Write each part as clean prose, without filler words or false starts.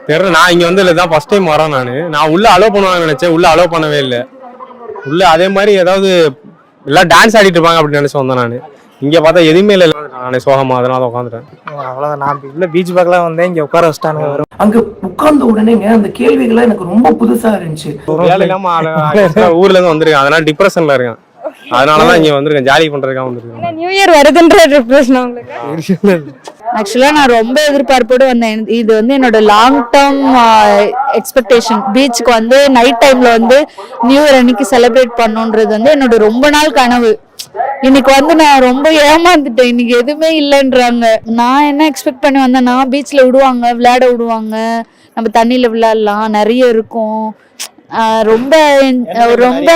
தெரியல, நான் இங்க வந்து இதுதான் ஃபர்ஸ்ட் டைம் வரேன். நான் உள்ள அலோவ் பண்ணுவாங்கன்னு நினைச்சேன், உள்ள அலோவ் பண்ணவே இல்லை. உள்ள அதே மாதிரி ஏதாவது எல்லாம் டான்ஸ் ஆடிட்டு இருப்பாங்க அப்படின்னு நினைச்சு வந்தேன். நான் இங்க பார்த்தா எதுவுமே இல்லை, நானே சோகமா அதனால உட்காந்துட்டேன். அவ்வளவுதான். நான் உள்ள பீச் பார்க்கலாம் வந்தேன், இங்க உட்கார வச்சிட்டானுங்க. வரும் அங்க உட்கார்ந்த உடனேங்க அந்த கேள்விகள் எனக்கு ரொம்ப புதுசா இருந்துச்சு. வேலை இல்லாம ஊர்ல இருந்து வந்திருக்கேன், அதனால டிப்ரெஷன்ல இருக்கேன். அதனாலதான் இங்க வந்திருக்கேன், ஜாலி பண்றதுக்காக வந்திருக்கேன். நியூ இயர் வருதுன்ற டிப்ரெஷன் உங்களுக்கு? ஆக்சுவலா நான் ரொம்ப எதிர்பார்ப்போடு வந்தேன். இது வந்து என்னோட லாங் டேர்ம் எக்ஸ்பெக்டேஷன். பீச்சுக்கு வந்து நைட் டைம்ல வந்து நியூ இயர் அன்னைக்கு செலிப்ரேட் பண்ணுன்றது வந்து என்னோட ரொம்ப நாள் கனவு. இன்னைக்கு வந்து நான் ரொம்ப ஏமாந்துட்டேன். இன்னைக்கு எதுவுமே இல்லைன்றாங்க. நான் என்ன எக்ஸ்பெக்ட் பண்ணி வந்தேன்னா, பீச்ல விடுவாங்க, விளையாட விடுவாங்க, நம்ம தண்ணியில விளையாடலாம், நிறைய இருக்கும். ரொம்ப ரொம்ப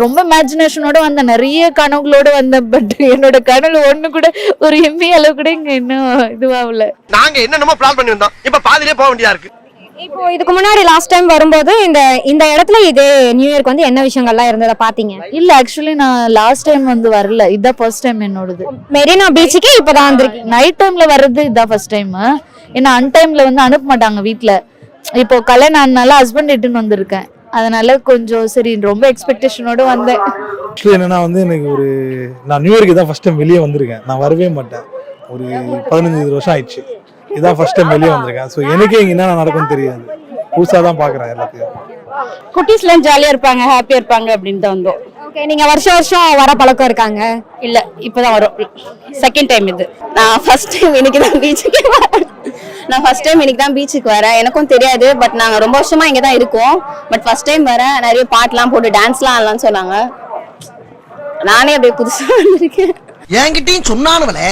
ரொம்ப இமேஜினேஷனோட வந்த, நிறைய கனவுகளோட வந்த. பட் என்னோட கனவு ஒண்ணு கூட ஒரு எம்பி அளவு கூட இங்க இன்னும் இதுவாகல. நாங்க என்னென்னமோ பிளான் பண்ணி வந்தோம், இப்ப பாதியிலே போக வேண்டியதா இருக்கு. இப்போ இதுக்கு முன்னாடி லாஸ்ட் டைம் வரும்போது இந்த இடத்துல இது நியூ இயர்க்கு வந்து என்ன விஷயங்கள்லாம் இருந்ததை பாத்தீங்க? இல்ல, ஆக்சுவலி நான் லாஸ்ட் டைம் வந்து வரல, இதான் ஃபர்ஸ்ட் டைம் என்னோடது. மெரினா பீச்சுக்கு இப்பதான் வந்திருக்கேன். நைட் டைம்ல வர்றது இதான் ஃபர்ஸ்ட் டைம். ஏன்னா அன்டைம்ல வந்து அனுப்ப மாட்டாங்க வீட்டுல. இப்போ கல்யாணம் ஆனால ஹஸ்பண்ட் இட்டுன்னு வந்திருக்கேன், அதனால கொஞ்சம் சரி ரொம்ப எக்ஸ்பெக்டேஷனோட வந்தேன். என்னன்னா வந்து எனக்கு நான் நியூ இயர்க்கு தான் ஃபர்ஸ்ட் டைம் வெளியே வந்திருக்கேன். நான் வரவே மாட்டேன், ஒரு 15 வருஷம் ஆயிடுச்சு. இதான் ஃபர்ஸ்ட் டைம் வெளியே வந்திருக்கேன். ஸோ எனக்கே இங்கே என்ன நடக்கும்னு தெரியாது, புதுசாக தான் பார்க்குறேன் எல்லாத்தையும். குட்டீஸ்லாம் ஜாலியா இருப்பாங்க, ஹாப்பியா இருப்பாங்க அப்படின்னு தான் வந்தோம். ஓகே, நீங்க வருஷம் வருஷம் வர பழக்கம் இருக்காங்க? இல்ல, இப்பதான் வரும், செகண்ட் டைம் இது. நான் ஃபர்ஸ்ட் டைம் இன்னைக்கு தான் பீச்சுக்கு வரேன். எனக்கும் தெரியாது, பட் நாங்க ரொம்ப வருஷமா இங்க தான் இருக்கோம். பட் ஃபர்ஸ்ட் டைம் வரேன். நிறைய பாட்டுலாம் போட்டு டான்ஸ்லாம் ஆடலாம்னு சொன்னாங்க. நானே அப்படியே புதுசா வந்திருக்கேன். என்கிட்டயும் சொன்னானுவலே.